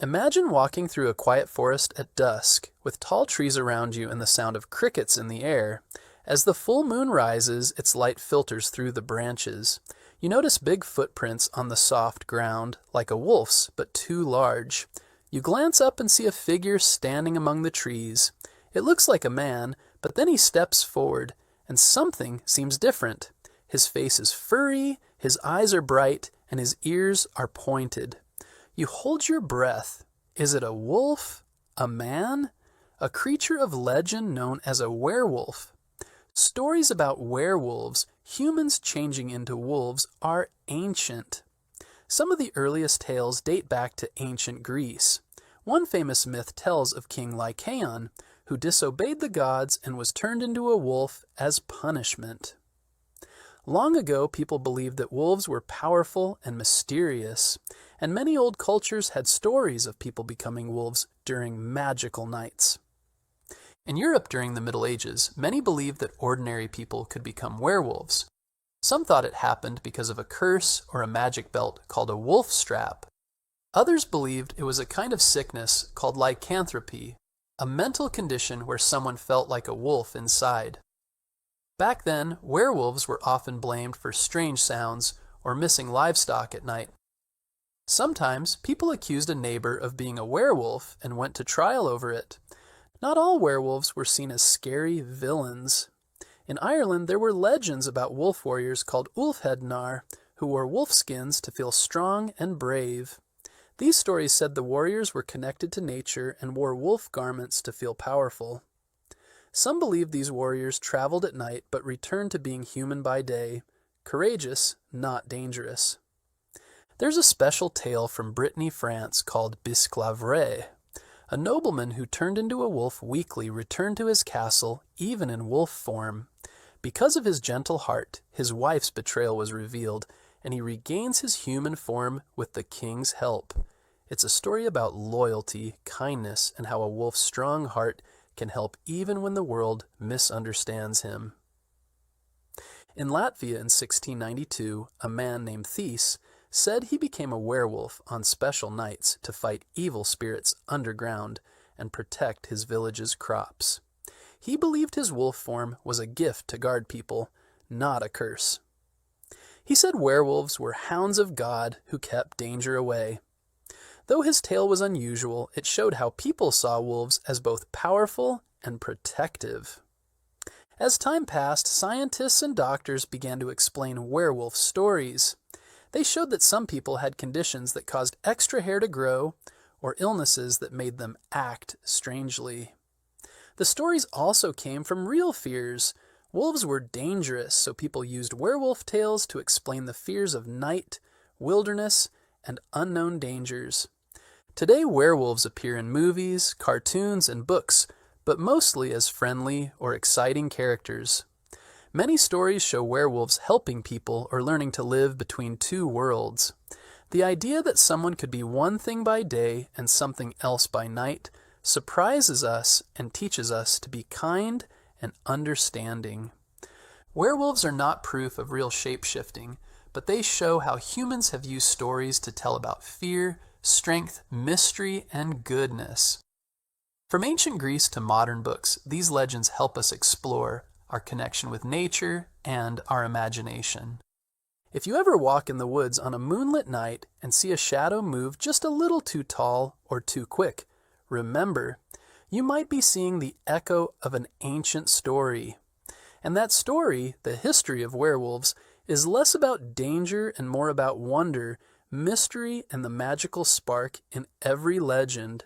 Imagine walking through a quiet forest at dusk, with tall trees around you and the sound of crickets in the air. As the full moon rises, its light filters through the branches. You notice big footprints on the soft ground, like a wolf's, but too large. You glance up and see a figure standing among the trees. It looks like a man, but then he steps forward, and something seems different. His face is furry, his eyes are bright, and his ears are pointed. You hold your breath. Is it a wolf? A man? A creature of legend known as a werewolf? Stories about werewolves, humans changing into wolves, are ancient. Some of the earliest tales date back to ancient Greece. One famous myth tells of King Lycaon, who disobeyed the gods and was turned into a wolf as punishment. Long ago, people believed that wolves were powerful and mysterious, and many old cultures had stories of people becoming wolves during magical nights. In Europe during the Middle Ages, many believed that ordinary people could become werewolves. Some thought it happened because of a curse or a magic belt called a wolf strap. Others believed it was a kind of sickness called lycanthropy, a mental condition where someone felt like a wolf inside. Back then, werewolves were often blamed for strange sounds or missing livestock at night. Sometimes, people accused a neighbor of being a werewolf and went to trial over it. Not all werewolves were seen as scary villains. In Ireland, there were legends about wolf warriors called Ulfhednar, who wore wolf skins to feel strong and brave. These stories said the warriors were connected to nature and wore wolf garments to feel powerful. Some believed these warriors traveled at night but returned to being human by day, courageous, not dangerous. There's a special tale from Brittany, France called Bisclavret. A nobleman who turned into a wolf weekly returned to his castle, even in wolf form. Because of his gentle heart, his wife's betrayal was revealed, and he regains his human form with the king's help. It's a story about loyalty, kindness, and how a wolf's strong heart can help even when the world misunderstands him. In Latvia in 1692, a man named Thies said he became a werewolf on special nights to fight evil spirits underground and protect his village's crops. He believed his wolf form was a gift to guard people, not a curse. He said werewolves were hounds of God who kept danger away. Though his tale was unusual, it showed how people saw wolves as both powerful and protective. As time passed, scientists and doctors began to explain werewolf stories. They showed that some people had conditions that caused extra hair to grow, or illnesses that made them act strangely. The stories also came from real fears. Wolves were dangerous, so people used werewolf tales to explain the fears of night, wilderness, and unknown dangers. Today, werewolves appear in movies, cartoons, and books, but mostly as friendly or exciting characters. Many stories show werewolves helping people or learning to live between two worlds. The idea that someone could be one thing by day and something else by night surprises us and teaches us to be kind and understanding. Werewolves are not proof of real shape-shifting, but they show how humans have used stories to tell about fear, strength, mystery, and goodness. From ancient Greece to modern books, these legends help us explore our connection with nature and our imagination. If you ever walk in the woods on a moonlit night and see a shadow move just a little too tall or too quick, remember, you might be seeing the echo of an ancient story. And that story, the history of werewolves, is less about danger and more about wonder, mystery, and the magical spark in every legend.